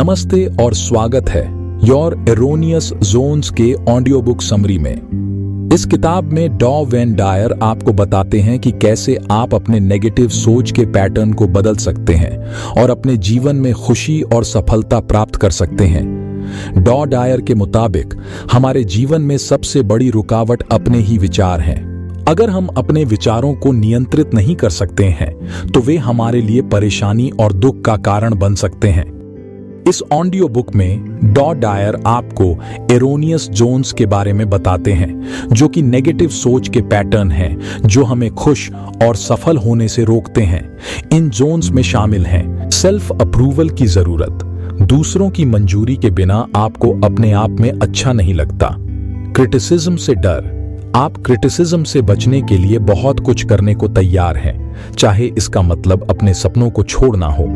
नमस्ते और स्वागत है योर एरोनियस जोन्स के ऑडियो बुक समरी में। इस किताब में डॉ वेन डायर आपको बताते हैं कि कैसे आप अपने नेगेटिव सोच के पैटर्न को बदल सकते हैं और अपने जीवन में खुशी और सफलता प्राप्त कर सकते हैं। डॉ डायर के मुताबिक हमारे जीवन में सबसे बड़ी रुकावट अपने ही विचार हैं। अगर हम अपने विचारों को नियंत्रित नहीं कर सकते हैं तो वे हमारे लिए परेशानी और दुख का कारण बन सकते हैं। इस ऑडियो बुक में डॉ डायर आपको एरोनियस जोन्स के बारे में बताते हैं, जो कि नेगेटिव सोच के पैटर्न हैं जो हमें खुश और सफल होने से रोकते हैं। इन जोन्स में शामिल हैं सेल्फ अप्रूवल की जरूरत, दूसरों की मंजूरी के बिना आपको अपने आप में अच्छा नहीं लगता, क्रिटिसिज्म से डर, आप क्रिटिसिज्म से बचने के लिए बहुत कुछ करने को तैयार हैं, चाहे इसका मतलब अपने सपनों को छोड़ना हो,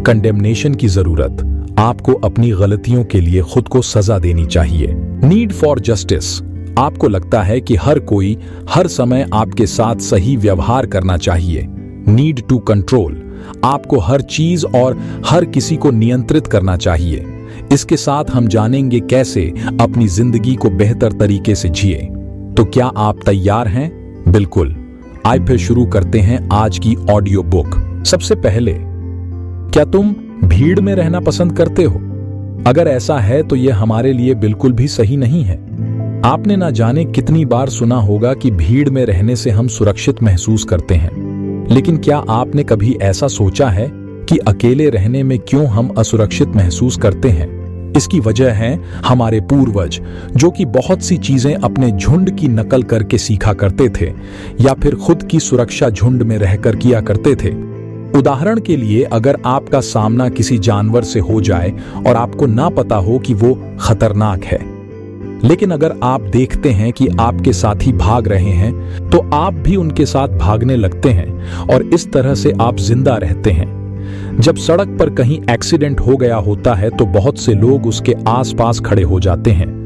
कंडेमनेशन की जरूरत, आपको अपनी गलतियों के लिए खुद को सजा देनी चाहिए, नीड फॉर जस्टिस, आपको लगता है कि हर कोई हर समय आपके साथ सही व्यवहार करना चाहिए, नीड टू कंट्रोल, आपको हर चीज और हर किसी को नियंत्रित करना चाहिए। इसके साथ हम जानेंगे कैसे अपनी जिंदगी को बेहतर तरीके से जिए। तो क्या आप तैयार हैं? बिल्कुल। आइए फिर शुरू करते हैं आज की ऑडियो बुक। सबसे पहले, क्या तुम भीड़ में रहना पसंद करते हो? अगर ऐसा है तो यह हमारे लिए बिल्कुल भी सही नहीं है। आपने ना जाने कितनी बार सुना होगा कि भीड़ में रहने से हम सुरक्षित महसूस करते हैं, लेकिन क्या आपने कभी ऐसा सोचा है कि अकेले रहने में क्यों हम असुरक्षित महसूस करते हैं? इसकी वजह है हमारे पूर्वज, जो कि बहुत सी चीजें अपने झुंड की नकल करके सीखा करते थे या फिर खुद की सुरक्षा झुंड में रहकर किया करते थे। उदाहरण के लिए, अगर आपका सामना किसी जानवर से हो जाए और आपको ना पता हो कि वो खतरनाक है, लेकिन अगर आप देखते हैं कि आपके साथी भाग रहे हैं तो आप भी उनके साथ भागने लगते हैं और इस तरह से आप जिंदा रहते हैं। जब सड़क पर कहीं एक्सीडेंट हो गया होता है तो बहुत से लोग उसके आसपास खड़े हो जाते हैं।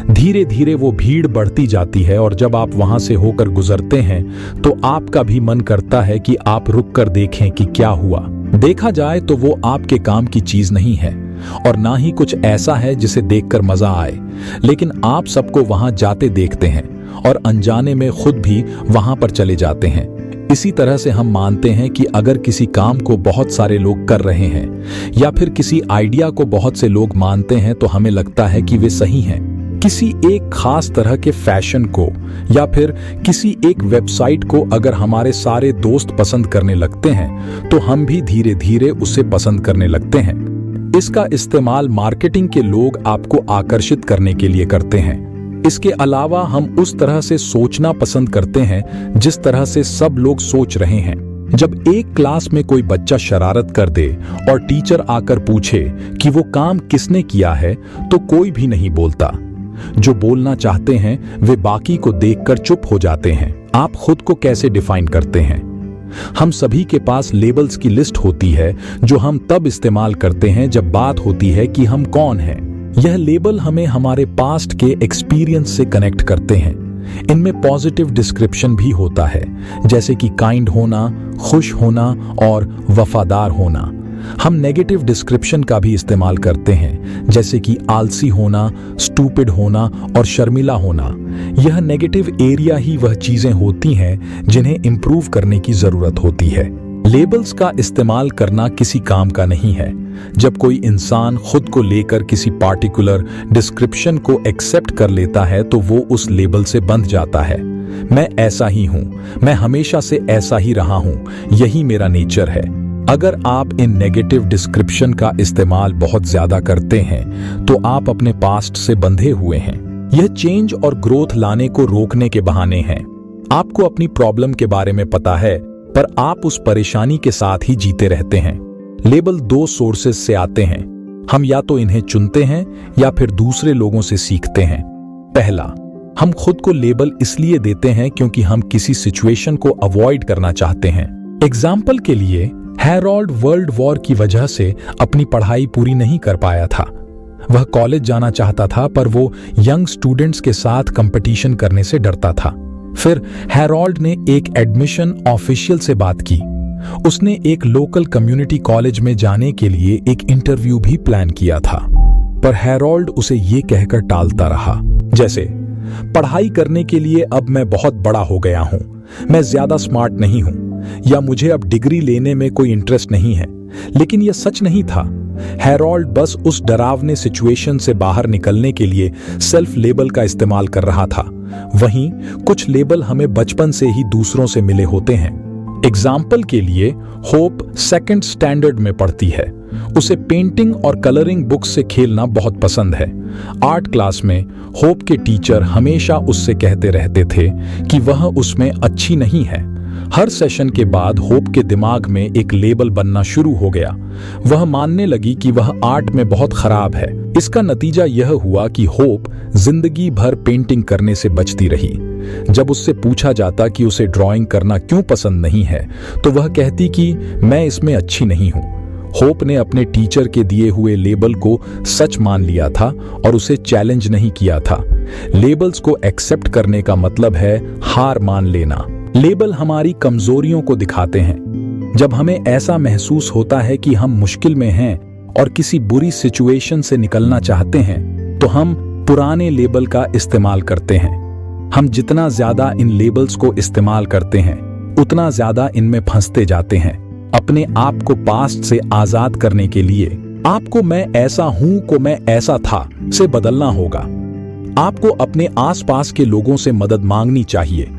धीरे धीरे वो भीड़ बढ़ती जाती है और जब आप वहां से होकर गुजरते हैं तो आपका भी मन करता है कि आप रुक कर देखें कि क्या हुआ। देखा जाए तो वो आपके काम की चीज नहीं है और ना ही कुछ ऐसा है जिसे देखकर मजा आए, लेकिन आप सबको वहां जाते देखते हैं और अनजाने में खुद भी वहां पर चले जाते हैं। इसी तरह से हम मानते हैं कि अगर किसी काम को बहुत सारे लोग कर रहे हैं या फिर किसी आइडिया को बहुत से लोग मानते हैं तो हमें लगता है कि वे सही हैं। किसी एक खास तरह के फैशन को या फिर किसी एक वेबसाइट को अगर हमारे सारे दोस्त पसंद करने लगते हैं तो हम भी धीरे धीरे उसे पसंद करने लगते हैं। इसका इस्तेमाल मार्केटिंग के लोग आपको आकर्षित करने के लिए करते हैं। इसके अलावा हम उस तरह से सोचना पसंद करते हैं जिस तरह से सब लोग सोच रहे हैं। जब एक क्लास में कोई बच्चा शरारत कर दे और टीचर आकर पूछे कि वो काम किसने किया है तो कोई भी नहीं बोलता। जो बोलना चाहते हैं वे बाकी को देखकर चुप हो जाते हैं। आप खुद को कैसे डिफाइन करते हैं? हम सभी के पास लेबल्स की लिस्ट होती है जो हम तब इस्तेमाल करते हैं जब बात होती है कि हम कौन हैं। यह लेबल हमें हमारे पास्ट के एक्सपीरियंस से कनेक्ट करते हैं। इनमें पॉजिटिव डिस्क्रिप्शन भी होता है, जैसे कि काइंड होना, खुश होना और वफादार होना। हम नेगेटिव डिस्क्रिप्शन का भी इस्तेमाल करते हैं, जैसे कि आलसी होना, स्टूपिड होना और शर्मिला होना। यह नेगेटिव एरिया ही वह चीजें होती हैं जिन्हें इंप्रूव करने की जरूरत होती है। लेबल्स का इस्तेमाल करना किसी काम का नहीं है। जब कोई इंसान खुद को लेकर किसी पार्टिकुलर डिस्क्रिप्शन को एक्सेप्ट कर लेता है तो वो उस लेबल से बंध जाता है। मैं ऐसा ही हूं, मैं हमेशा से ऐसा ही रहा हूं, यही मेरा नेचर है। अगर आप इन नेगेटिव डिस्क्रिप्शन का इस्तेमाल बहुत ज्यादा करते हैं तो आप अपने पास्ट से बंधे हुए हैं। यह चेंज और ग्रोथ लाने को रोकने के बहाने हैं। आपको अपनी प्रॉब्लम के बारे में पता है, पर आप उस परेशानी के साथ ही जीते रहते हैं। लेबल दो सोर्सेस से आते हैं। हम या तो इन्हें चुनते हैं या फिर दूसरे लोगों से सीखते हैं। पहला, हम खुद को लेबल इसलिए देते हैं क्योंकि हम किसी सिचुएशन को अवॉइड करना चाहते हैं। एग्जाम्पल के लिए, हैरोल्ड वर्ल्ड वॉर की वजह से अपनी पढ़ाई पूरी नहीं कर पाया था। वह कॉलेज जाना चाहता था पर वो यंग स्टूडेंट्स के साथ कंपटीशन करने से डरता था। फिर हैरोल्ड ने एक एडमिशन ऑफिशियल से बात की। उसने एक लोकल कम्युनिटी कॉलेज में जाने के लिए एक इंटरव्यू भी प्लान किया था, पर हैरोल्ड उसे ये कहकर टालता रहा, जैसे पढ़ाई करने के लिए अब मैं बहुत बड़ा हो गया हूं, मैं ज्यादा स्मार्ट नहीं हूं, या मुझे अब डिग्री लेने में कोई इंटरेस्ट नहीं है। लेकिन यह सच नहीं था। हैरोल्ड बस उस डरावने सिचुएशन से बाहर निकलने के लिए सेल्फ लेबल का इस्तेमाल कर रहा था। वहीं कुछ लेबल हमें बचपन से ही दूसरों से मिले होते हैं। एग्जाम्पल के लिए होप सेकंड स्टैंडर्ड में पढ़ती है। उसे पेंटिंग और कलरिंग बुक्स से खेलना बहुत पसंद है। आर्ट क्लास में होप के टीचर हमेशा उससे कहते रहते थे कि वह उसमें अच्छी नहीं है। हर सेशन के बाद होप के दिमाग में एक लेबल बनना शुरू हो गया। वह मानने लगी कि वह आर्ट में बहुत खराब है। इसका नतीजा यह हुआ कि होप जिंदगी भर पेंटिंग करने से बचती रही। जब उससे पूछा जाता कि उसे ड्राइंग करना क्यों पसंद नहीं है, तो वह कहती कि मैं इसमें अच्छी नहीं हूं। होप ने अपने टीचर के दिए हुए लेबल को सच मान लिया था और उसे चैलेंज नहीं किया था। लेबल्स को एक्सेप्ट करने का मतलब है हार मान लेना। लेबल हमारी कमजोरियों को दिखाते हैं। जब हमें ऐसा महसूस होता है कि हम मुश्किल में हैं और किसी बुरी सिचुएशन से निकलना चाहते हैं, तो हम पुराने लेबल का इस्तेमाल करते हैं। हम जितना ज्यादा इन लेबल्स को इस्तेमाल करते हैं, उतना ज्यादा इनमें फंसते जाते हैं। अपने आप को पास्ट से आजाद करने के लिए आपको मैं ऐसा हूं को मैं ऐसा था से बदलना होगा। आपको अपने आसपास के लोगों से मदद मांगनी चाहिए।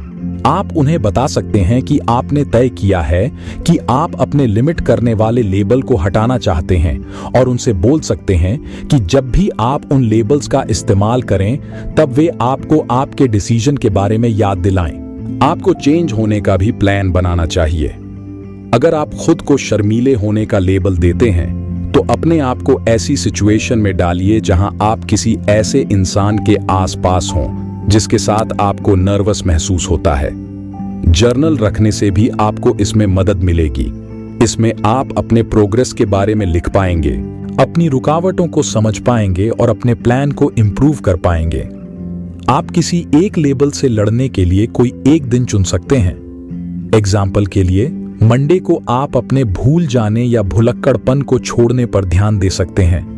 आप उन्हें बता सकते हैं कि आपने तय किया है कि आप अपने लिमिट करने वाले लेबल को हटाना चाहते हैं, और उनसे बोल सकते हैं कि जब भी आप उन लेबल्स का इस्तेमाल करें, तब वे आपको आपके डिसीजन के बारे में याद दिलाएं। आपको चेंज होने का भी प्लान बनाना चाहिए। अगर आप खुद को शर्मीले होने का लेबल देते हैं, तो अपने आप को ऐसी सिचुएशन में डालिए जहां आप किसी ऐसे इंसान के आसपास हों जिसके साथ आपको नर्वस महसूस होता है। जर्नल रखने से भी आपको इसमें मदद मिलेगी। इसमें आप अपने प्रोग्रेस के बारे में लिख पाएंगे, अपनी रुकावटों को समझ पाएंगे और अपने प्लान को इंप्रूव कर पाएंगे। आप किसी एक लेबल से लड़ने के लिए कोई एक दिन चुन सकते हैं। एग्जाम्पल के लिए, मंडे को आप अपने भूल जाने या भुलक्कड़पन को छोड़ने पर ध्यान दे सकते हैं।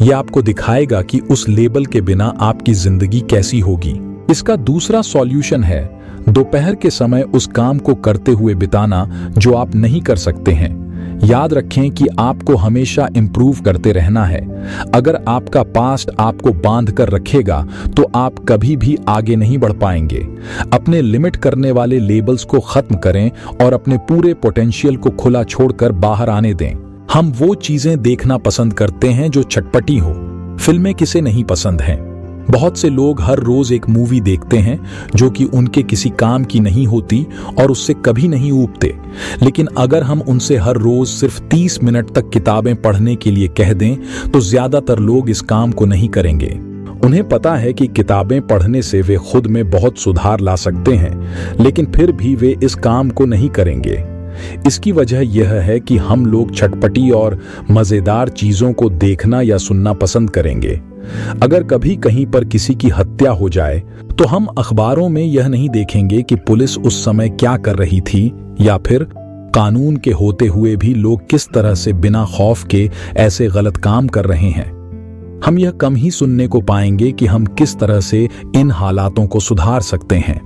यह आपको दिखाएगा कि उस लेबल के बिना आपकी जिंदगी कैसी होगी। इसका दूसरा सॉल्यूशन है दोपहर के समय उस काम को करते हुए बिताना जो आप नहीं कर सकते हैं। याद रखें कि आपको हमेशा इंप्रूव करते रहना है। अगर आपका पास्ट आपको बांध कर रखेगा, तो आप कभी भी आगे नहीं बढ़ पाएंगे। अपने लिमिट करने वाले लेबल्स को खत्म करें और अपने पूरे पोटेंशियल को खुला छोड़कर बाहर आने दें। हम वो चीजें देखना पसंद करते हैं जो चटपटी हो। फिल्में किसे नहीं पसंद हैं? बहुत से लोग हर रोज एक मूवी देखते हैं जो कि उनके किसी काम की नहीं होती और उससे कभी नहीं ऊबते। लेकिन अगर हम उनसे हर रोज सिर्फ 30 मिनट तक किताबें पढ़ने के लिए कह दें, तो ज्यादातर लोग इस काम को नहीं करेंगे। उन्हें पता है कि किताबें पढ़ने से वे खुद में बहुत सुधार ला सकते हैं, लेकिन फिर भी वे इस काम को नहीं करेंगे। इसकी वजह यह है कि हम लोग चटपटी और मजेदार चीजों को देखना या सुनना पसंद करेंगे। अगर कभी कहीं पर किसी की हत्या हो जाए, तो हम अखबारों में यह नहीं देखेंगे कि पुलिस उस समय क्या कर रही थी, या फिर कानून के होते हुए भी लोग किस तरह से बिना खौफ के ऐसे गलत काम कर रहे हैं। हम यह कम ही सुनने को पाएंगे कि हम किस तरह से इन हालातों को सुधार सकते हैं।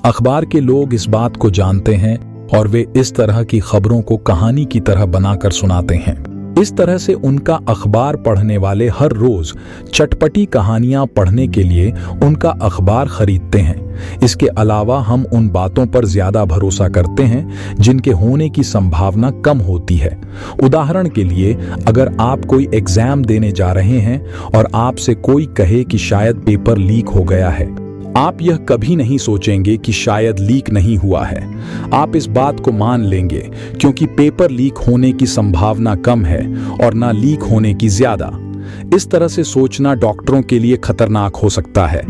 अखबार के लोग इस बात को जानते हैं और वे इस तरह की खबरों को कहानी की तरह बनाकर सुनाते हैं। इस तरह से उनका अखबार पढ़ने वाले हर रोज चटपटी कहानियां पढ़ने के लिए उनका अखबार खरीदते हैं। इसके अलावा हम उन बातों पर ज्यादा भरोसा करते हैं जिनके होने की संभावना कम होती है। उदाहरण के लिए, अगर आप कोई एग्जाम देने जा रहे हैं और आपसे कोई कहे कि शायद पेपर लीक हो गया है, आप यह कभी नहीं सोचेंगे कि शायद लीक नहीं हुआ है। आप इस बात को मान लेंगे क्योंकि पेपर लीक होने की संभावना कम है और ना लीक होने की ज्यादा। इस तरह से सोचना डॉक्टरों के लिए खतरनाक हो सकता है।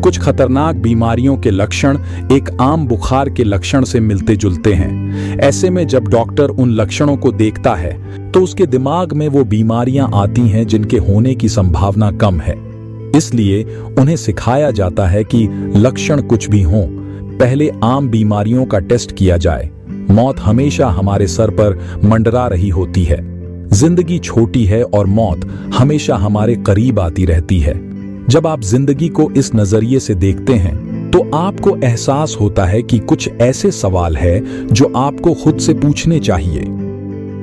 कुछ खतरनाक बीमारियों के लक्षण एक आम बुखार के लक्षण से मिलते जुलते हैं। ऐसे में जब डॉक्टर उन लक्षणों को देखता है, तो उसके दिमाग में वो बीमारियां आती हैं जिनके होने की संभावना कम है। इसलिए उन्हें सिखाया जाता है कि लक्षण कुछ भी हों, पहले आम बीमारियों का टेस्ट किया जाए। मौत हमेशा हमारे सर पर मंडरा रही होती है। जिंदगी छोटी है और मौत हमेशा हमारे करीब आती रहती है। जब आप जिंदगी को इस नजरिए से देखते हैं तो आपको एहसास होता है कि कुछ ऐसे सवाल है जो आपको खुद से पूछने चाहिए।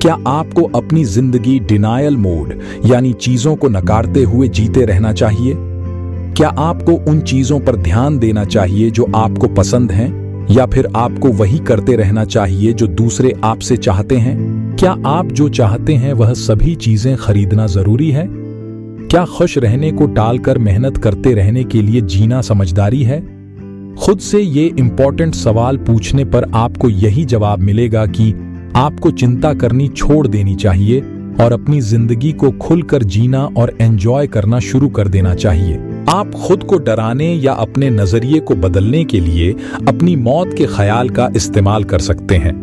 क्या आपको अपनी जिंदगी डिनायल मोड यानी चीजों को नकारते हुए जीते रहना चाहिए? क्या आपको उन चीजों पर ध्यान देना चाहिए जो आपको पसंद हैं, या फिर आपको वही करते रहना चाहिए जो दूसरे आपसे चाहते हैं? क्या आप जो चाहते हैं वह सभी चीजें खरीदना जरूरी है? क्या खुश रहने को टालकर मेहनत करते रहने के लिए जीना समझदारी है? खुद से ये इंपॉर्टेंट सवाल पूछने पर आपको यही जवाब मिलेगा कि आपको चिंता करनी छोड़ देनी चाहिए और अपनी जिंदगी को खुलकर जीना और एंजॉय करना शुरू कर देना चाहिए। आप खुद को डराने या अपने नजरिए को बदलने के लिए अपनी मौत के ख्याल का इस्तेमाल कर सकते हैं।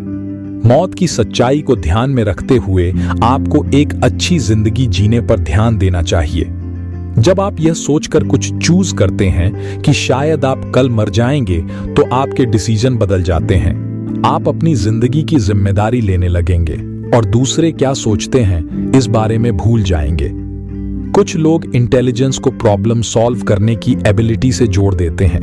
मौत की सच्चाई को ध्यान में रखते हुए आपको एक अच्छी जिंदगी जीने पर ध्यान देना चाहिए। जब आप यह सोचकर कुछ चूज करते हैं कि शायद आप कल मर जाएंगे, तो आपके डिसीजन बदल जाते हैं। आप अपनी जिंदगी की जिम्मेदारी लेने लगेंगे और दूसरे क्या सोचते हैं इस बारे में भूल जाएंगे। कुछ लोग इंटेलिजेंस को प्रॉब्लम सॉल्व करने की एबिलिटी से जोड़ देते हैं।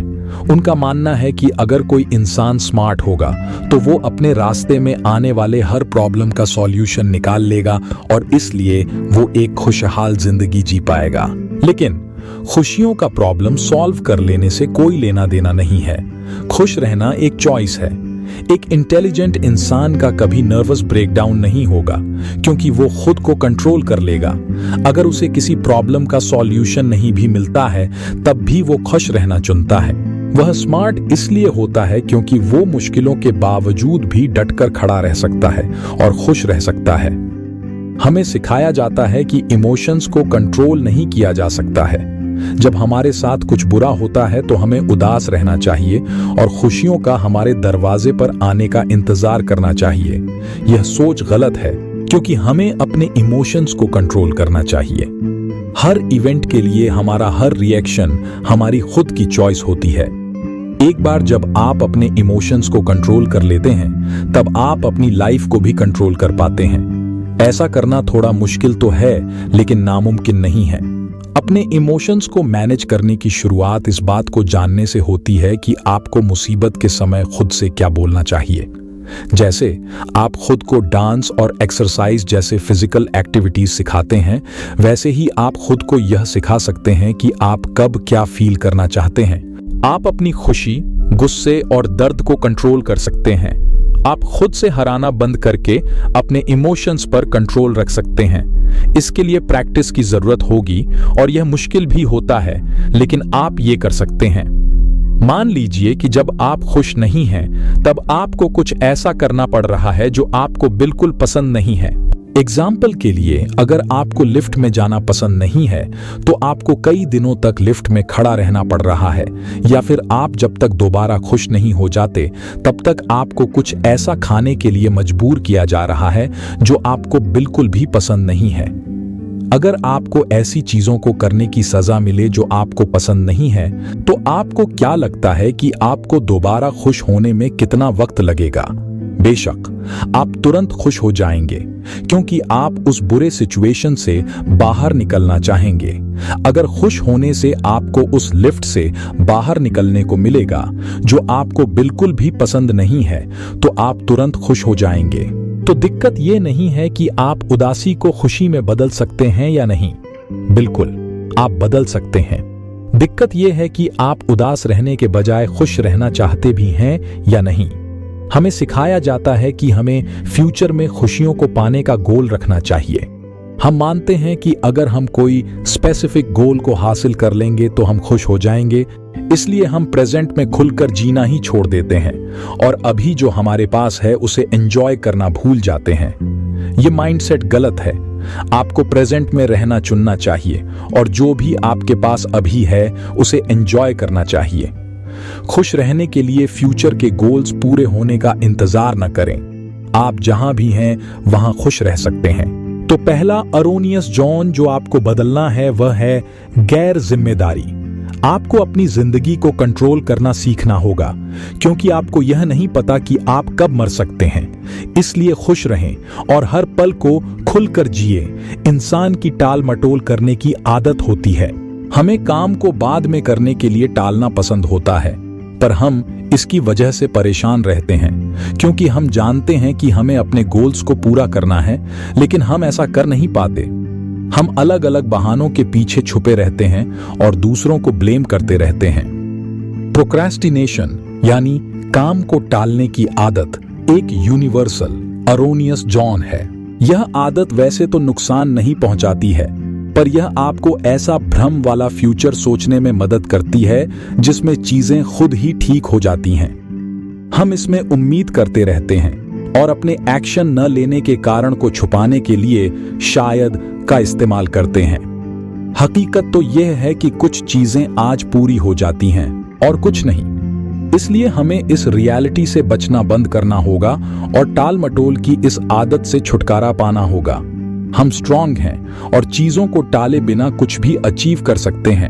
उनका मानना है कि अगर कोई इंसान स्मार्ट होगा तो वो अपने रास्ते में आने वाले हर प्रॉब्लम का सॉल्यूशन निकाल लेगा और इसलिए वो एक खुशहाल जिंदगी जी पाएगा। लेकिन खुशियों का प्रॉब्लम सॉल्व कर लेने से कोई लेना देना नहीं है। खुश रहना एक चॉइस है। एक इंटेलिजेंट इंसान का कभी नर्वस ब्रेकडाउन नहीं होगा, क्योंकि वो खुद को कंट्रोल कर लेगा। अगर उसे किसी प्रॉब्लम का सॉल्यूशन नहीं भी मिलता है, तब भी वो खुश रहना चुनता है। वह स्मार्ट इसलिए होता है क्योंकि वो मुश्किलों के बावजूद भी डटकर खड़ा रह सकता है और खुश रह सकता है। हमें सिखाया जाता है कि इमोशंस को कंट्रोल नहीं किया जा सकता है। जब हमारे साथ कुछ बुरा होता है तो हमें उदास रहना चाहिए और खुशियों का हमारे दरवाजे पर आने का इंतजार करना चाहिए। यह सोच गलत है, क्योंकि हमें अपने इमोशंस को कंट्रोल करना चाहिए। हर इवेंट के लिए हमारा हर रिएक्शन हमारी खुद की चॉइस होती है। एक बार जब आप अपने इमोशंस को कंट्रोल कर लेते हैं, तब आप अपनी लाइफ को भी कंट्रोल कर पाते हैं। ऐसा करना थोड़ा मुश्किल तो है, लेकिन नामुमकिन नहीं है। अपने इमोशंस को मैनेज करने की शुरुआत इस बात को जानने से होती है कि आपको मुसीबत के समय खुद से क्या बोलना चाहिए। जैसे आप खुद को डांस और एक्सरसाइज जैसे फिजिकल एक्टिविटीज सिखाते हैं, वैसे ही आप खुद को यह सिखा सकते हैं कि आप कब क्या फील करना चाहते हैं। आप अपनी खुशी, गुस्से और दर्द को कंट्रोल कर सकते हैं। आप खुद से हराना बंद करके अपने इमोशंस पर कंट्रोल रख सकते हैं। इसके लिए प्रैक्टिस की जरूरत होगी और यह मुश्किल भी होता है, लेकिन आप ये कर सकते हैं। मान लीजिए कि जब आप खुश नहीं हैं, तब आपको कुछ ऐसा करना पड़ रहा है जो आपको बिल्कुल पसंद नहीं है। एग्जाम्पल के लिए, अगर आपको लिफ्ट में जाना पसंद नहीं है, तो आपको कई दिनों तक लिफ्ट में खड़ा रहना पड़ रहा है, या फिर आप जब तक दोबारा खुश नहीं हो जाते, तब तक आपको कुछ ऐसा खाने के लिए मजबूर किया जा रहा है जो आपको बिल्कुल भी पसंद नहीं है। अगर आपको ऐसी चीजों को करने की सजा मिले जो आपको पसंद नहीं है, तो आपको क्या लगता है कि आपको दोबारा खुश होने में कितना वक्त लगेगा? बेशक आप तुरंत खुश हो जाएंगे, क्योंकि आप उस बुरे सिचुएशन से बाहर निकलना चाहेंगे। अगर खुश होने से आपको उस लिफ्ट से बाहर निकलने को मिलेगा जो आपको बिल्कुल भी पसंद नहीं है, तो आप तुरंत खुश हो जाएंगे। तो दिक्कत ये नहीं है कि आप उदासी को खुशी में बदल सकते हैं या नहीं। बिल्कुल, आप बदल सकते हैं। दिक्कत ये है कि आप उदास रहने के बजाय खुश रहना चाहते भी हैं या नहीं। हमें सिखाया जाता है कि हमें फ्यूचर में खुशियों को पाने का गोल रखना चाहिए। हम मानते हैं कि अगर हम कोई स्पेसिफिक गोल को हासिल कर लेंगे तो हम खुश हो जाएंगे, इसलिए हम प्रेजेंट में खुलकर जीना ही छोड़ देते हैं और अभी जो हमारे पास है उसे एंजॉय करना भूल जाते हैं। ये माइंडसेट गलत है। आपको प्रेजेंट में रहना चुनना चाहिए और जो भी आपके पास अभी है उसे एंजॉय करना चाहिए। खुश रहने के लिए फ्यूचर के गोल्स पूरे होने का इंतजार न करें। आप जहां भी हैं वहां खुश रह सकते हैं। तो पहला अरोनियस जॉन जो आपको बदलना है वह है गैर जिम्मेदारी। आपको अपनी जिंदगी को कंट्रोल करना सीखना होगा, क्योंकि आपको यह नहीं पता कि आप कब मर सकते हैं। इसलिए खुश रहें और हर पल को खुलकर जिए। इंसान की टाल मटोल करने की आदत होती है। हमें काम को बाद में करने के लिए टालना पसंद होता है, पर हम इसकी वजह से परेशान रहते हैं, क्योंकि हम जानते हैं कि हमें अपने गोल्स को पूरा करना है, लेकिन हम ऐसा कर नहीं पाते। हम अलग अलग बहानों के पीछे छुपे रहते हैं और दूसरों को ब्लेम करते रहते हैं। प्रोक्रेस्टिनेशन यानी काम को टालने की आदत एक यूनिवर्सल अरोनियस जॉन है। यह आदत वैसे तो नुकसान नहीं पहुंचाती है, पर यह आपको ऐसा भ्रम वाला फ्यूचर सोचने में मदद करती है जिसमें चीजें खुद ही ठीक हो जाती हैं। हम इसमें उम्मीद करते रहते हैं और अपने एक्शन न लेने के कारण को छुपाने के लिए शायद का इस्तेमाल करते हैं। हकीकत तो यह है कि कुछ चीजें आज पूरी हो जाती हैं और कुछ नहीं। इसलिए हमें इस रियलिटी से बचना बंद करना होगा और टाल मटोल की इस आदत से छुटकारा पाना होगा। हम स्ट्रांग हैं और चीजों को टाले बिना कुछ भी अचीव कर सकते हैं।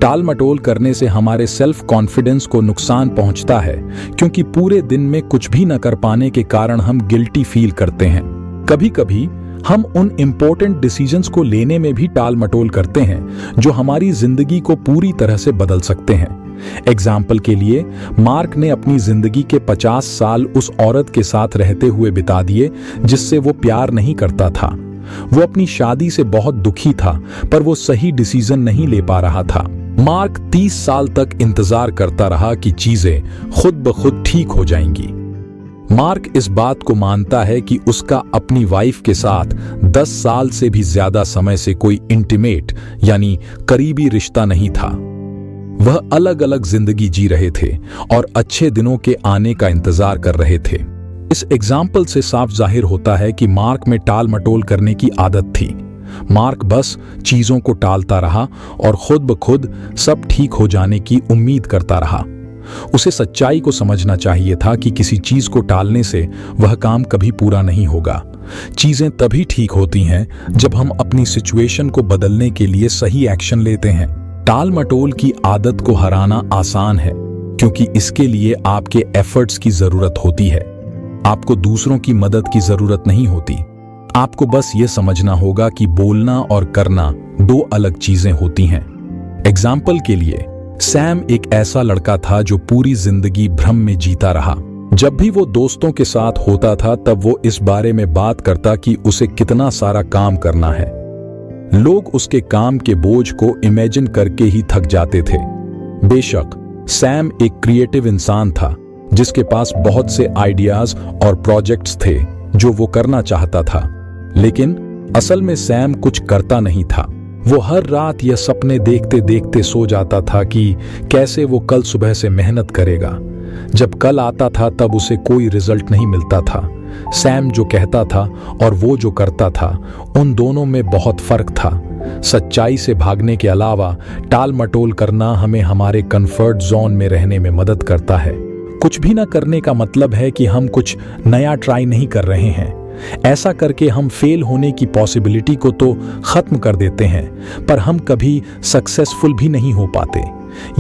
टाल मटोल करने से हमारे सेल्फ कॉन्फिडेंस को नुकसान पहुंचता है, क्योंकि पूरे दिन में कुछ भी न कर पाने के कारण हम गिल्टी फील करते हैं। कभी कभी हम उन इम्पोर्टेंट डिसीजंस को लेने में भी टाल मटोल करते हैं जो हमारी जिंदगी को पूरी तरह से बदल सकते हैं। एग्जाम्पल के लिए, मार्क ने अपनी जिंदगी के 50 साल उस औरत के साथ रहते हुए बिता दिए जिससे वो प्यार नहीं करता था। वो अपनी शादी से बहुत दुखी था, पर वो सही डिसीजन नहीं ले पा रहा था। मार्क 30 साल तक इंतजार करता रहा कि चीजें खुद ब खुद ठीक हो जाएंगी। मार्क इस बात को मानता है कि उसका अपनी वाइफ के साथ 10 साल से भी ज्यादा समय से कोई इंटीमेट यानी करीबी रिश्ता नहीं था। वह अलग अलग जिंदगी जी रहे थे और अच्छे दिनों के आने का इंतजार कर रहे थे। इस एग्जाम्पल से साफ जाहिर होता है कि मार्क में टाल मटोल करने की आदत थी। मार्क बस चीजों को टालता रहा और खुद ब खुद सब ठीक हो जाने की उम्मीद करता रहा। उसे सच्चाई को समझना चाहिए था कि किसी चीज को टालने से वह काम कभी पूरा नहीं होगा। चीजें तभी ठीक होती हैं जब हम अपनी सिचुएशन को बदलने के लिए सही एक्शन लेते हैं। टाल मटोल की आदत को हराना आसान है, क्योंकि इसके लिए आपके एफर्ट्स की जरूरत होती है। आपको दूसरों की मदद की जरूरत नहीं होती। आपको बस ये समझना होगा कि बोलना और करना दो अलग चीजें होती हैं। एग्जाम्पल के लिए, सैम एक ऐसा लड़का था जो पूरी जिंदगी भ्रम में जीता रहा। जब भी वो दोस्तों के साथ होता था तब वो इस बारे में बात करता कि उसे कितना सारा काम करना है। लोग उसके काम के बोझ को इमेजिन करके ही थक जाते थे। बेशक सैम एक क्रिएटिव इंसान था जिसके पास बहुत से आइडियाज और प्रोजेक्ट्स थे जो वो करना चाहता था, लेकिन असल में सैम कुछ करता नहीं था। वो हर रात यह सपने देखते देखते सो जाता था कि कैसे वो कल सुबह से मेहनत करेगा। जब कल आता था तब उसे कोई रिजल्ट नहीं मिलता था। सैम जो कहता था और वो जो करता था, उन दोनों में बहुत फर्क था। सच्चाई से भागने के अलावा टाल मटोल करना हमें हमारे कंफर्ट जोन में रहने में मदद करता है। कुछ भी न करने का मतलब है कि हम कुछ नया ट्राई नहीं कर रहे हैं। ऐसा करके हम फेल होने की पॉसिबिलिटी को तो खत्म कर देते हैं, पर हम कभी सक्सेसफुल भी नहीं हो पाते।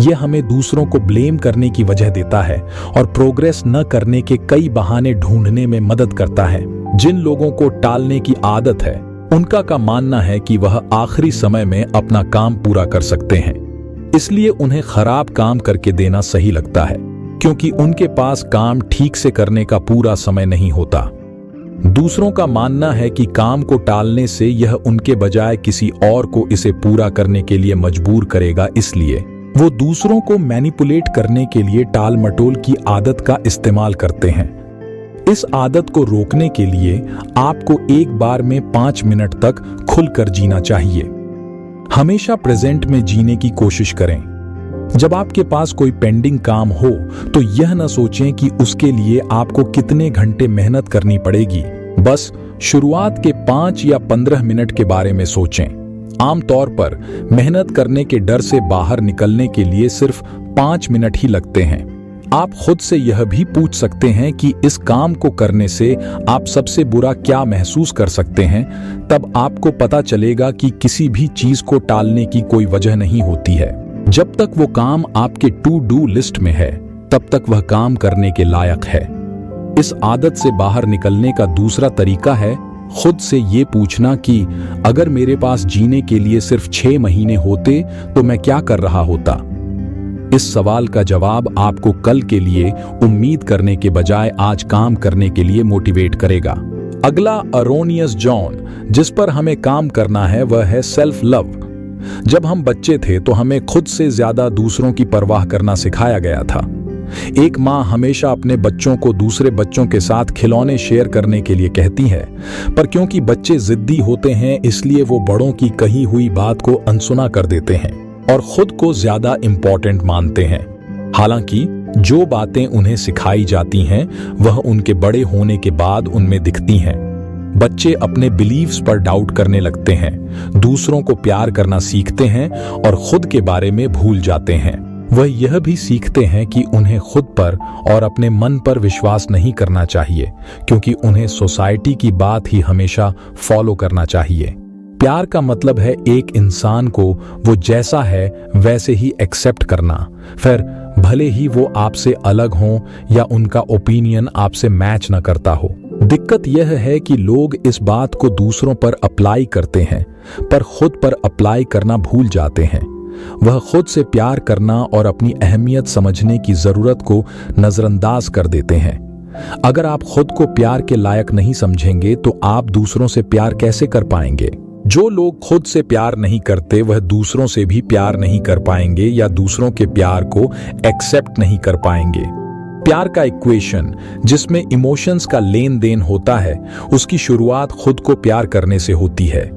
यह हमें दूसरों को ब्लेम करने की वजह देता है और प्रोग्रेस न करने के कई बहाने ढूंढने में मदद करता है। जिन लोगों को टालने की आदत है, उनका का मानना है कि वह आखिरी समय में अपना काम पूरा कर सकते हैं, इसलिए उन्हें खराब काम करके देना सही लगता है, क्योंकि उनके पास काम ठीक से करने का पूरा समय नहीं होता। दूसरों का मानना है कि काम को टालने से यह उनके बजाय किसी और को इसे पूरा करने के लिए मजबूर करेगा, इसलिए वो दूसरों को मैनिपुलेट करने के लिए टाल मटोल की आदत का इस्तेमाल करते हैं। इस आदत को रोकने के लिए आपको एक बार में 5 मिनट तक खुलकर जीना चाहिए। हमेशा प्रेजेंट में जीने की कोशिश करें। जब आपके पास कोई पेंडिंग काम हो तो यह न सोचें कि उसके लिए आपको कितने घंटे मेहनत करनी पड़ेगी। बस शुरुआत के 5 या 15 मिनट के बारे में सोचें। आमतौर पर मेहनत करने के डर से बाहर निकलने के लिए सिर्फ 5 मिनट ही लगते हैं। आप खुद से यह भी पूछ सकते हैं कि इस काम को करने से आप सबसे बुरा क्या महसूस कर सकते हैं। तब आपको पता चलेगा कि किसी भी चीज को टालने की कोई वजह नहीं होती है। जब तक वो काम आपके टू डू लिस्ट में है तब तक वह काम करने के लायक है। इस आदत से बाहर निकलने का दूसरा तरीका है खुद से ये पूछना कि अगर मेरे पास जीने के लिए सिर्फ 6 महीने होते तो मैं क्या कर रहा होता। इस सवाल का जवाब आपको कल के लिए उम्मीद करने के बजाय आज काम करने के लिए मोटिवेट करेगा। अगला अरोनियस जॉन जिस पर हमें काम करना है वह है सेल्फ लव। जब हम बच्चे थे तो हमें खुद से ज्यादा दूसरों की परवाह करना सिखाया गया था। एक माँ हमेशा अपने बच्चों को दूसरे बच्चों के साथ खिलौने शेयर करने के लिए कहती है, पर क्योंकि बच्चे जिद्दी होते हैं इसलिए वो बड़ों की कही हुई बात को अनसुना कर देते हैं और खुद को ज्यादा इंपॉर्टेंट मानते हैं। हालांकि जो बातें उन्हें सिखाई जाती हैं वह उनके बड़े होने के बाद उनमें दिखती हैं। बच्चे अपने बिलीव्स पर डाउट करने लगते हैं, दूसरों को प्यार करना सीखते हैं और खुद के बारे में भूल जाते हैं। वह यह भी सीखते हैं कि उन्हें खुद पर और अपने मन पर विश्वास नहीं करना चाहिए, क्योंकि उन्हें सोसाइटी की बात ही हमेशा फॉलो करना चाहिए। प्यार का मतलब है एक इंसान को वो जैसा है वैसे ही एक्सेप्ट करना, फिर भले ही वो आपसे अलग हो या उनका ओपिनियन आपसे मैच न करता हो। दिक्कत यह है कि लोग इस बात को दूसरों पर अप्लाई करते हैं पर खुद पर अप्लाई करना भूल जाते हैं। वह खुद से प्यार करना और अपनी अहमियत समझने की जरूरत को नजरअंदाज कर देते हैं। अगर आप खुद को प्यार के लायक नहीं समझेंगे तो आप दूसरों से प्यार कैसे कर पाएंगे। जो लोग खुद से प्यार नहीं करते वह दूसरों से भी प्यार नहीं कर पाएंगे या दूसरों के प्यार को एक्सेप्ट नहीं कर पाएंगे। प्यार का इक्वेशन जिसमें इमोशंस का लेन देन होता है उसकी शुरुआत खुद को प्यार करने से होती है।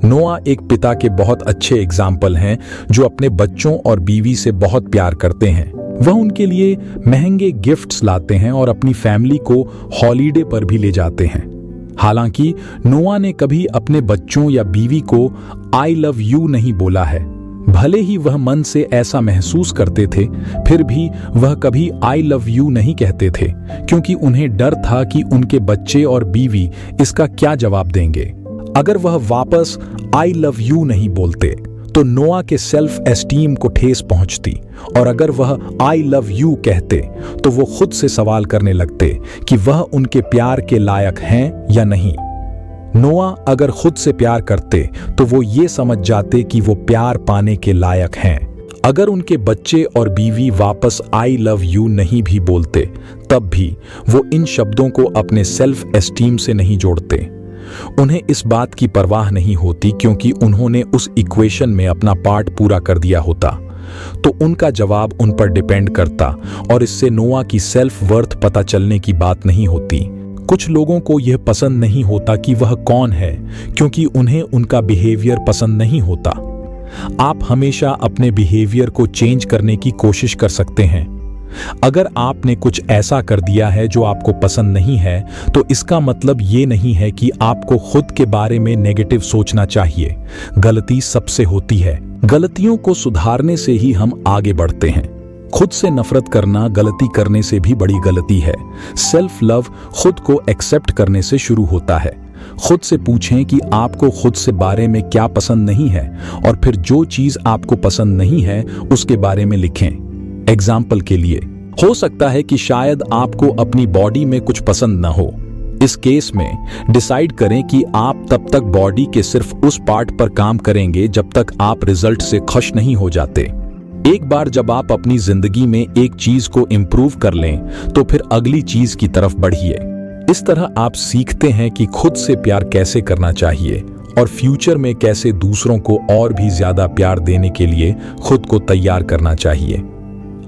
नोआ एक पिता के बहुत अच्छे एग्जाम्पल हैं जो अपने बच्चों और बीवी से बहुत प्यार करते हैं। वह उनके लिए महंगे गिफ्ट्स लाते हैं और अपनी फैमिली को हॉलीडे पर भी ले जाते हैं। हालांकि नोआ ने कभी अपने बच्चों या बीवी को आई लव यू नहीं बोला है। भले ही वह मन से ऐसा महसूस करते थे, फिर भी वह कभी आई लव यू नहीं कहते थे, क्योंकि उन्हें डर था कि उनके बच्चे और बीवी इसका क्या जवाब देंगे। अगर वह वापस आई लव यू नहीं बोलते तो नोआ के सेल्फ एस्टीम को ठेस पहुंचती, और अगर वह आई लव यू कहते तो वो खुद से सवाल करने लगते कि वह उनके प्यार के लायक हैं या नहीं। नोआ अगर खुद से प्यार करते तो वो ये समझ जाते कि वो प्यार पाने के लायक हैं। अगर उनके बच्चे और बीवी वापस आई लव यू नहीं भी बोलते तब भी वो इन शब्दों को अपने सेल्फ एस्टीम से नहीं जोड़ते। उन्हें इस बात की परवाह नहीं होती क्योंकि उन्होंने उस इक्वेशन में अपना पार्ट पूरा कर दिया होता, तो उनका जवाब उन पर डिपेंड करता और इससे नोआ की सेल्फ वर्थ पता चलने की बात नहीं होती। कुछ लोगों को यह पसंद नहीं होता कि वह कौन है क्योंकि उन्हें उनका बिहेवियर पसंद नहीं होता। आप हमेशा अपने बिहेवियर को चेंज करने की कोशिश कर सकते हैं। अगर आपने कुछ ऐसा कर दिया है जो आपको पसंद नहीं है तो इसका मतलब ये नहीं है कि आपको खुद के बारे में नेगेटिव सोचना चाहिए। गलती सबसे होती है, गलतियों को सुधारने से ही हम आगे बढ़ते हैं। खुद से नफरत करना गलती करने से भी बड़ी गलती है। सेल्फ लव खुद को एक्सेप्ट करने से शुरू होता है। खुद से पूछें कि आपको खुद से बारे में क्या पसंद नहीं है और फिर जो चीज आपको पसंद नहीं है उसके बारे में लिखें। एग्जाम्पल के लिए हो सकता है कि शायद आपको अपनी बॉडी में कुछ पसंद न हो। इस केस में डिसाइड करें कि आप तब तक बॉडी के सिर्फ उस पार्ट पर काम करेंगे जब तक आप रिजल्ट से खुश नहीं हो जाते। एक बार जब आप अपनी जिंदगी में एक चीज को इम्प्रूव कर लें तो फिर अगली चीज की तरफ बढ़िए। इस तरह आप सीखते हैं कि खुद से प्यार कैसे करना चाहिए और फ्यूचर में कैसे दूसरों को और भी ज्यादा प्यार देने के लिए खुद को तैयार करना चाहिए।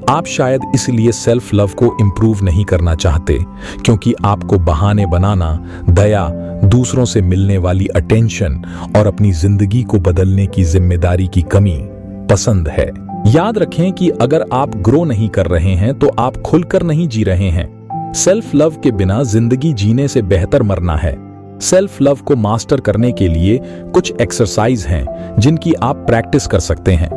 आप शायद इसलिए सेल्फ लव को इम्प्रूव नहीं करना चाहते क्योंकि आपको बहाने बनाना, दया, दूसरों से मिलने वाली अटेंशन और अपनी जिंदगी को बदलने की जिम्मेदारी की कमी पसंद है। याद रखें कि अगर आप ग्रो नहीं कर रहे हैं तो आप खुलकर नहीं जी रहे हैं। सेल्फ लव के बिना जिंदगी जीने से बेहतर मरना है। सेल्फ लव को मास्टर करने के लिए कुछ एक्सरसाइज हैं जिनकी आप प्रैक्टिस कर सकते हैं।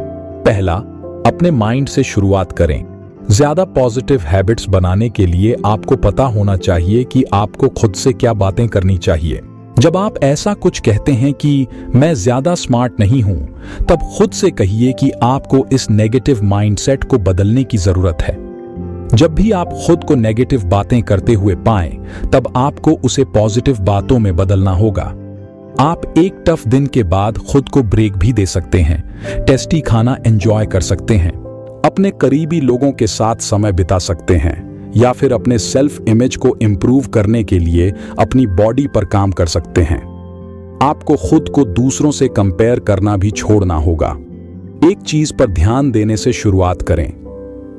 पहला, अपने माइंड से शुरुआत करें। ज्यादा पॉजिटिव हैबिट्स बनाने के लिए आपको पता होना चाहिए कि आपको खुद से क्या बातें करनी चाहिए। जब आप ऐसा कुछ कहते हैं कि मैं ज्यादा स्मार्ट नहीं हूं, तब खुद से कहिए कि आपको इस नेगेटिव माइंडसेट को बदलने की जरूरत है। जब भी आप खुद को नेगेटिव बातें करते हुए पाएं, तब आपको उसे पॉजिटिव बातों में बदलना होगा। आप एक टफ दिन के बाद खुद को ब्रेक भी दे सकते हैं, टेस्टी खाना एंजॉय कर सकते हैं, अपने करीबी लोगों के साथ समय बिता सकते हैं, या फिर अपने सेल्फ इमेज को इंप्रूव करने के लिए अपनी बॉडी पर काम कर सकते हैं। आपको खुद को दूसरों से कंपेयर करना भी छोड़ना होगा। एक चीज पर ध्यान देने से शुरुआत करें,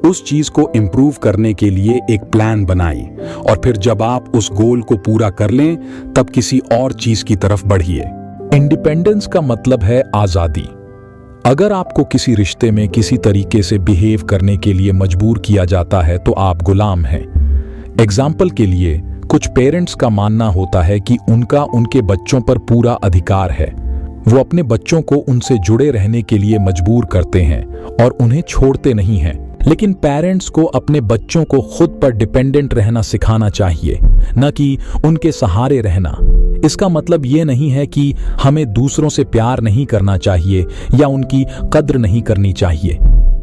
उस चीज को इंप्रूव करने के लिए एक प्लान बनाएं, और फिर जब आप उस गोल को पूरा कर लें, तब किसी और चीज की तरफ बढ़िए। इंडिपेंडेंस का मतलब है आजादी। अगर आपको किसी रिश्ते में किसी तरीके से बिहेव करने के लिए मजबूर किया जाता है तो आप गुलाम हैं। एग्जाम्पल के लिए, कुछ पेरेंट्स का मानना होता है कि उनका उनके बच्चों पर पूरा अधिकार है। वो अपने बच्चों को उनसे जुड़े रहने के लिए मजबूर करते हैं और उन्हें छोड़ते नहीं हैं। लेकिन पेरेंट्स को अपने बच्चों को खुद पर डिपेंडेंट रहना सिखाना चाहिए, न कि उनके सहारे रहना। इसका मतलब ये नहीं है कि हमें दूसरों से प्यार नहीं करना चाहिए या उनकी कद्र नहीं करनी चाहिए।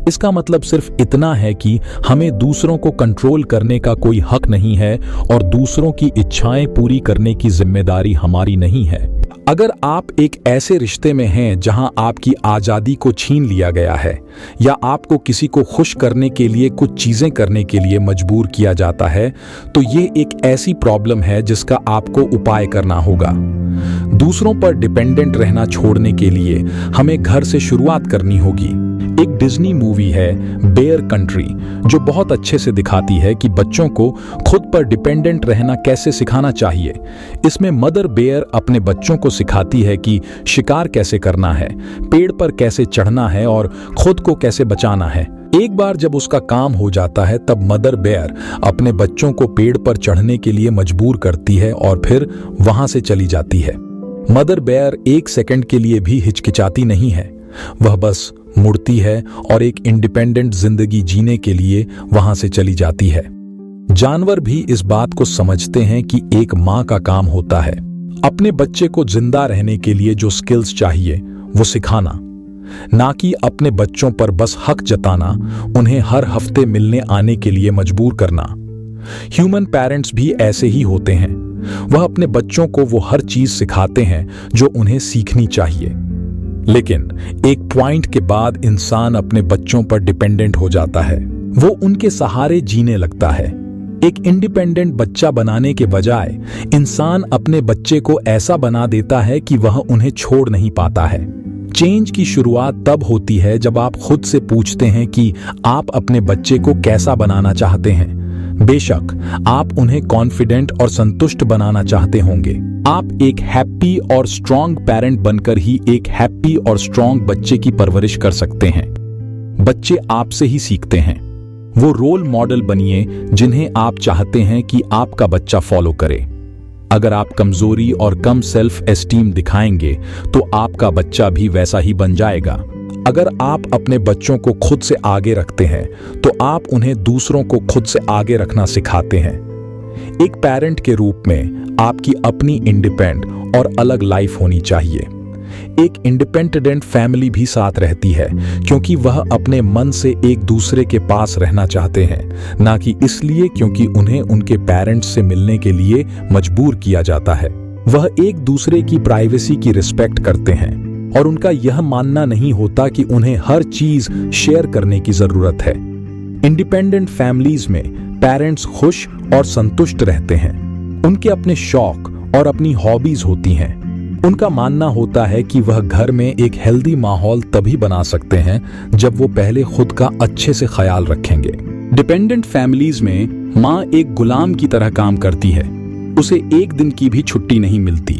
इसका मतलब सिर्फ इतना है कि हमें दूसरों को कंट्रोल करने का कोई हक नहीं है और दूसरों की इच्छाएं पूरी करने की जिम्मेदारी हमारी नहीं है। अगर आप एक ऐसे रिश्ते में हैं जहां आपकी आजादी को छीन लिया गया है, या आपको किसी को खुश करने के लिए कुछ चीजें करने के लिए मजबूर किया जाता है, तो ये एक ऐसी प्रॉब्लम है जिसका आपको उपाय करना होगा। दूसरों पर डिपेंडेंट रहना छोड़ने के लिए हमें घर से शुरुआत करनी होगी। एक डिज्नी मूवी है बेयर कंट्री, जो बहुत अच्छे से दिखाती है कि बच्चों को खुद पर डिपेंडेंट रहना कैसे सिखाना चाहिए। इसमें मदर बेयर अपने बच्चों को सिखाती है कि शिकार कैसे करना है, पेड़ पर कैसे चढ़ना है और खुद को कैसे बचाना है। एक बार जब उसका काम हो जाता है, तब मदर बेयर अपने बच्चों को पेड़ पर चढ़ने के लिए मजबूर करती है और फिर वहां से चली जाती है। मदर बेयर एक सेकंड के लिए भी हिचकिचाती नहीं है, वह बस मुड़ती है और एक इंडिपेंडेंट जिंदगी जीने के लिए वहां से चली जाती है। जानवर भी इस बात को समझते हैं कि एक माँ का काम होता है अपने बच्चे को जिंदा रहने के लिए जो स्किल्स चाहिए वो सिखाना, ना कि अपने बच्चों पर बस हक जताना, उन्हें हर हफ्ते मिलने आने के लिए मजबूर करना। ह्यूमन पेरेंट्स भी ऐसे ही होते हैं। वह अपने बच्चों को वो हर चीज सिखाते हैं जो उन्हें सीखनी चाहिए, लेकिन एक पॉइंट के बाद इंसान अपने बच्चों पर डिपेंडेंट हो जाता है। वो उनके सहारे जीने लगता है। एक इंडिपेंडेंट बच्चा बनाने के बजाय इंसान अपने बच्चे को ऐसा बना देता है कि वह उन्हें छोड़ नहीं पाता है। चेंज की शुरुआत तब होती है जब आप खुद से पूछते हैं कि आप अपने बच्चे को कैसा बनाना चाहते हैं। बेशक आप उन्हें कॉन्फिडेंट और संतुष्ट बनाना चाहते होंगे। आप एक हैप्पी और स्ट्रांग पेरेंट बनकर ही एक हैप्पी और स्ट्रांग बच्चे की परवरिश कर सकते हैं। बच्चे आपसे ही सीखते हैं। वो रोल मॉडल बनिए जिन्हें आप चाहते हैं कि आपका बच्चा फॉलो करे। अगर आप कमजोरी और कम सेल्फ एस्टीम दिखाएंगे तो आपका बच्चा भी वैसा ही बन जाएगा। अगर आप अपने बच्चों को खुद से आगे रखते हैं तो आप उन्हें दूसरों को खुद से आगे रखना सिखाते हैं। एक पेरेंट के रूप में आपकी अपनी इंडिपेंडेंट और अलग लाइफ होनी चाहिए। एक इंडिपेंडेंट फैमिली भी साथ रहती है क्योंकि वह अपने मन से एक दूसरे के पास रहना चाहते हैं, ना कि इसलिए क्योंकि उन्हें उनके पेरेंट्स से मिलने के लिए मजबूर किया जाता है। वह एक दूसरे की प्राइवेसी की रिस्पेक्ट करते हैं और उनका यह मानना नहीं होता कि उन्हें हर चीज शेयर करने की जरूरत है। इंडिपेंडेंट फैमिलीज में पेरेंट्स खुश और संतुष्ट रहते हैं। उनके अपने शौक और अपनी हॉबीज होती हैं। उनका मानना होता है कि वह घर में एक हेल्दी माहौल तभी बना सकते हैं जब वो पहले खुद का अच्छे से ख्याल रखेंगे। डिपेंडेंट फैमिलीज में माँ एक गुलाम की तरह काम करती है। उसे एक दिन की भी छुट्टी नहीं मिलती।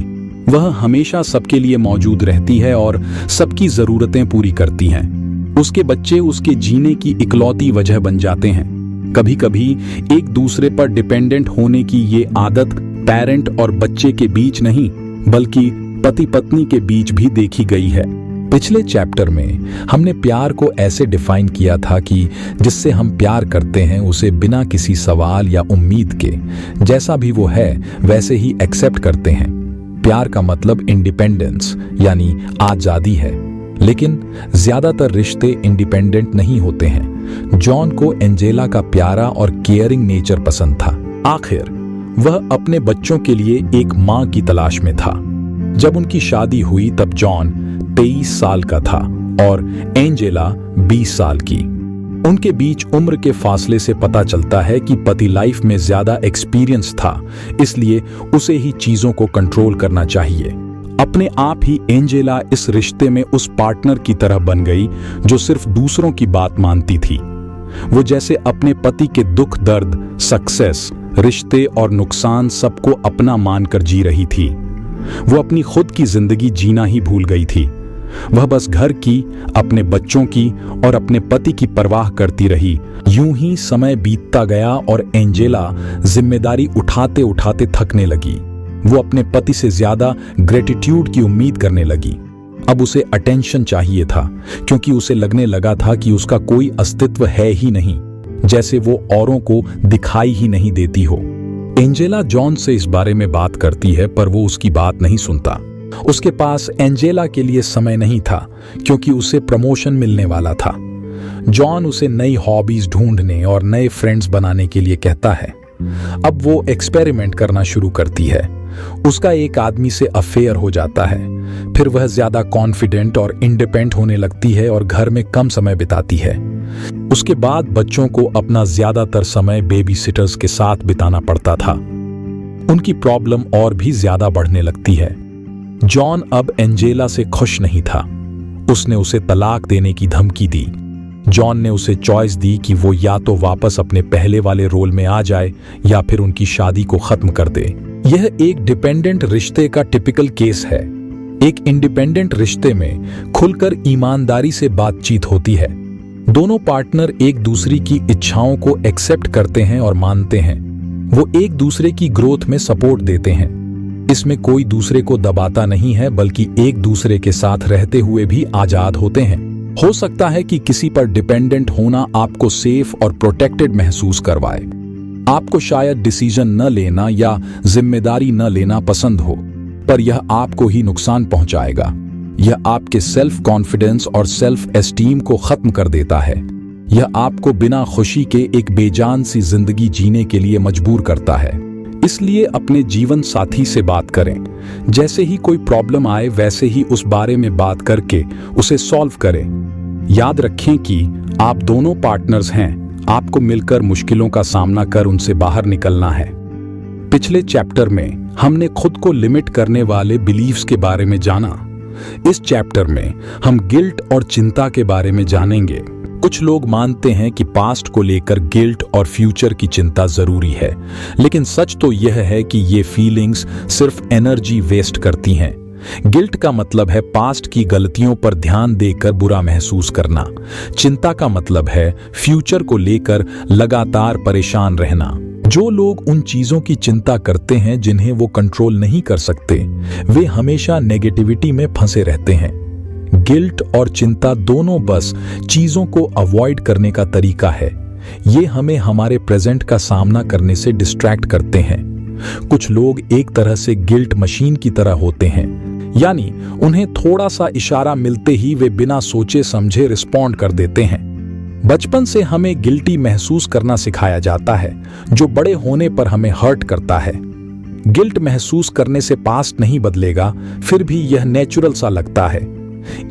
वह हमेशा सबके लिए मौजूद रहती है और सबकी जरूरतें पूरी करती हैं। उसके बच्चे उसके जीने की इकलौती वजह बन जाते हैं। कभी कभी एक दूसरे पर डिपेंडेंट होने की ये आदत पेरेंट और बच्चे के बीच नहीं बल्कि पति पत्नी के बीच भी देखी गई है। पिछले चैप्टर में हमने प्यार को ऐसे डिफाइन किया था कि जिससे हम प्यार करते हैं उसे बिना किसी सवाल या उम्मीद के, जैसा भी वो है वैसे ही एक्सेप्ट करते हैं। प्यार का मतलब इंडिपेंडेंस यानी आजादी है, लेकिन ज्यादातर रिश्ते इंडिपेंडेंट नहीं होते हैं। जॉन को एंजेला का प्यारा और केयरिंग नेचर पसंद था। आखिर वह अपने बच्चों के लिए एक मां की तलाश में था। जब उनकी शादी हुई तब जॉन 23 साल का था और एंजेला 20 साल की। उनके बीच उम्र के फासले से पता चलता है कि पति लाइफ में ज्यादा एक्सपीरियंस था, इसलिए उसे ही चीजों को कंट्रोल करना चाहिए। अपने आप ही एंजेला इस रिश्ते में उस पार्टनर की तरह बन गई जो सिर्फ दूसरों की बात मानती थी। वो जैसे अपने पति के दुख दर्द, सक्सेस, रिश्ते और नुकसान सबको अपना मानकर जी रही थी। वो अपनी खुद की जिंदगी जीना ही भूल गई थी। वह बस घर की, अपने बच्चों की और अपने पति की परवाह करती रही। यूं ही समय बीतता गया और एंजेला जिम्मेदारी उठाते उठाते थकने लगी। वो अपने पति से ज्यादा ग्रेटिट्यूड की उम्मीद करने लगी। अब उसे अटेंशन चाहिए था, क्योंकि उसे लगने लगा था कि उसका कोई अस्तित्व है ही नहीं, जैसे वो औरों को दिखाई ही नहीं देती हो। एंजेला जॉन से इस बारे में बात करती है, पर वो उसकी बात नहीं सुनता। उसके पास एंजेला के लिए समय नहीं था, क्योंकि उसे प्रमोशन मिलने वाला था। जॉन उसे नई हॉबीज ढूंढने और नए फ्रेंड्स बनाने के लिए कहता है। अब वो एक्सपेरिमेंट करना शुरू करती है। उसका एक आदमी से अफेयर हो जाता है। फिर वह ज्यादा कॉन्फिडेंट और इंडिपेंडेंट होने लगती है और घर में कम समय बिताती है। उसके बाद बच्चों को अपना ज्यादातर समय बेबी सिटर्स के साथ बिताना पड़ता था। उनकी प्रॉब्लम और भी ज्यादा बढ़ने लगती है। जॉन अब एंजेला से खुश नहीं था। उसने उसे तलाक देने की धमकी दी। जॉन ने उसे चॉइस दी कि वो या तो वापस अपने पहले वाले रोल में आ जाए या फिर उनकी शादी को खत्म कर दे। यह एक डिपेंडेंट रिश्ते का टिपिकल केस है। एक इंडिपेंडेंट रिश्ते में खुलकर ईमानदारी से बातचीत होती है। दोनों पार्टनर एक दूसरे की इच्छाओं को एक्सेप्ट करते हैं और मानते हैं। वो एक दूसरे की ग्रोथ में सपोर्ट देते हैं। इसमें कोई दूसरे को दबाता नहीं है, बल्कि एक दूसरे के साथ रहते हुए भी आजाद होते हैं। हो सकता है कि किसी पर डिपेंडेंट होना आपको सेफ और प्रोटेक्टेड महसूस करवाए। आपको शायद डिसीजन न लेना या जिम्मेदारी न लेना पसंद हो, पर यह आपको ही नुकसान पहुंचाएगा। यह आपके सेल्फ कॉन्फिडेंस और सेल्फ एस्टीम को खत्म कर देता है। यह आपको बिना खुशी के एक बेजान सी जिंदगी जीने के लिए मजबूर करता है। इसलिए अपने जीवन साथी से बात करें। जैसे ही कोई प्रॉब्लम आए वैसे ही उस बारे में बात करके उसे सॉल्व करें। याद रखें कि आप दोनों पार्टनर्स हैं। आपको मिलकर मुश्किलों का सामना कर उनसे बाहर निकलना है। पिछले चैप्टर में हमने खुद को लिमिट करने वाले बिलीव्स के बारे में जाना। इस चैप्टर में हम गिल्ट और चिंता के बारे में जानेंगे। कुछ लोग मानते हैं कि पास्ट को लेकर गिल्ट और फ्यूचर की चिंता जरूरी है, लेकिन सच तो यह है कि ये फीलिंग्स सिर्फ एनर्जी वेस्ट करती हैं। गिल्ट का मतलब है पास्ट की गलतियों पर ध्यान देकर बुरा महसूस करना। चिंता का मतलब है फ्यूचर को लेकर लगातार परेशान रहना। जो लोग उन चीजों की चिंता करते हैं जिन्हें वो कंट्रोल नहीं कर सकते, वे हमेशा नेगेटिविटी में फंसे रहते हैं। गिल्ट और चिंता दोनों बस चीजों को अवॉइड करने का तरीका है। ये हमें हमारे प्रेजेंट का सामना करने से डिस्ट्रैक्ट करते हैं। कुछ लोग एक तरह से गिल्ट मशीन की तरह होते हैं, यानी उन्हें थोड़ा सा इशारा मिलते ही वे बिना सोचे समझे रिस्पॉन्ड कर देते हैं। बचपन से हमें गिल्टी महसूस करना सिखाया जाता है, जो बड़े होने पर हमें हर्ट करता है। गिल्ट महसूस करने से पास्ट नहीं बदलेगा, फिर भी यह नेचुरल सा लगता है।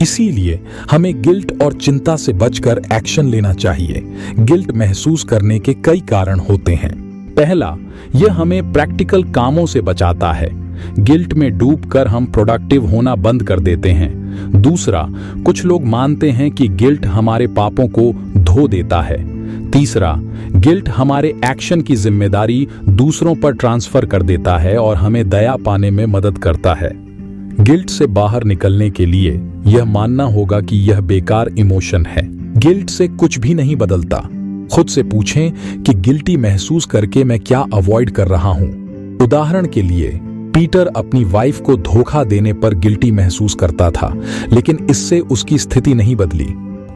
इसीलिए हमें गिल्ट और चिंता से बचकर एक्शन लेना चाहिए। गिल्ट महसूस करने के कई कारण होते हैं। पहला, यह हमें प्रैक्टिकल कामों से बचाता है। गिल्ट में डूबकर हम प्रोडक्टिव होना बंद कर देते हैं। दूसरा, कुछ लोग मानते हैं कि गिल्ट हमारे पापों को धो देता है। तीसरा, गिल्ट हमारे एक्शन की जिम्मेदारी दूसरों पर ट्रांसफर कर देता है और हमें दया पाने में मदद करता है। गिल्ट से बाहर निकलने के लिए यह मानना होगा कि यह बेकार इमोशन है। गिल्ट से कुछ भी नहीं बदलता। खुद से पूछें कि गिल्टी महसूस करके मैं क्या अवॉइड कर रहा हूं। उदाहरण के लिए, पीटर अपनी वाइफ को धोखा देने पर गिल्टी महसूस करता था, लेकिन इससे उसकी स्थिति नहीं बदली।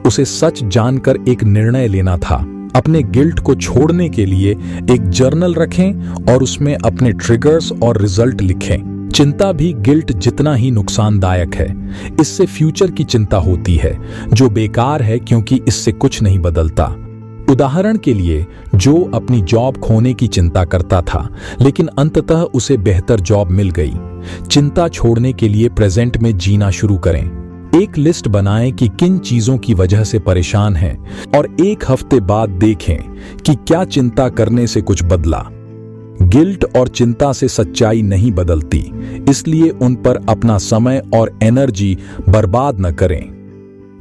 उसे सच जानकर एक निर्णय लेना था। अपने गिल्ट को छोड़ने के लिए एक जर्नल रखें और उसमें अपने ट्रिगर्स और रिजल्ट लिखें। चिंता भी गिल्ट जितना ही नुकसानदायक है। इससे फ्यूचर की चिंता होती है जो बेकार है क्योंकि इससे कुछ नहीं बदलता। उदाहरण के लिए, जो अपनी जॉब खोने की चिंता करता था लेकिन अंततः उसे बेहतर जॉब मिल गई। चिंता छोड़ने के लिए प्रेजेंट में जीना शुरू करें। एक लिस्ट बनाएं कि किन चीजों की वजह से परेशान हैं और एक हफ्ते बाद देखें कि क्या चिंता करने से कुछ बदला। गिल्ट और चिंता से सच्चाई नहीं बदलती, इसलिए उन पर अपना समय और एनर्जी बर्बाद न करें।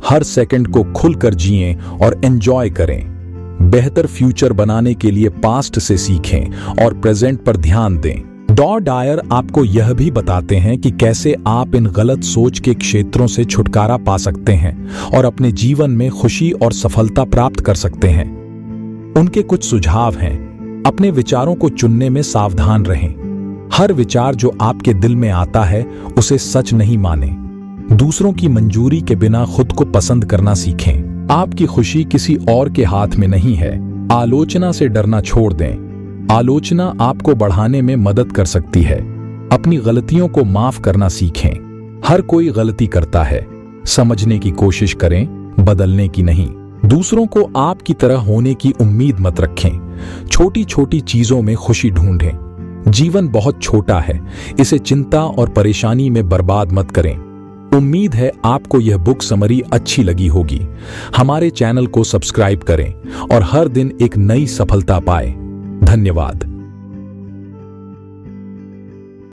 हर सेकंड को खुलकर जिएं और एंजॉय करें। बेहतर फ्यूचर बनाने के लिए पास्ट से सीखें और प्रेजेंट पर ध्यान दें। डॉ डायर आपको यह भी बताते हैं कि कैसे आप इन गलत सोच के क्षेत्रों से छुटकारा पा सकते हैं और अपने जीवन में खुशी और सफलता प्राप्त कर सकते हैं। उनके कुछ सुझाव हैं। अपने विचारों को चुनने में सावधान रहें। हर विचार जो आपके दिल में आता है उसे सच नहीं मानें। दूसरों की मंजूरी के बिना खुद को पसंद करना सीखें। आपकी खुशी किसी और के हाथ में नहीं है। आलोचना से डरना छोड़ दें। आलोचना आपको बढ़ाने में मदद कर सकती है। अपनी गलतियों को माफ करना सीखें। हर कोई गलती करता है। समझने की कोशिश करें, बदलने की नहीं। दूसरों को आपकी तरह होने की उम्मीद मत रखें। छोटी छोटी चीजों में खुशी ढूंढें। जीवन बहुत छोटा है, इसे चिंता और परेशानी में बर्बाद मत करें। उम्मीद है आपको यह बुक समरी अच्छी लगी होगी। हमारे चैनल को सब्सक्राइब करें और हर दिन एक नई सफलता पाएं। धन्यवाद।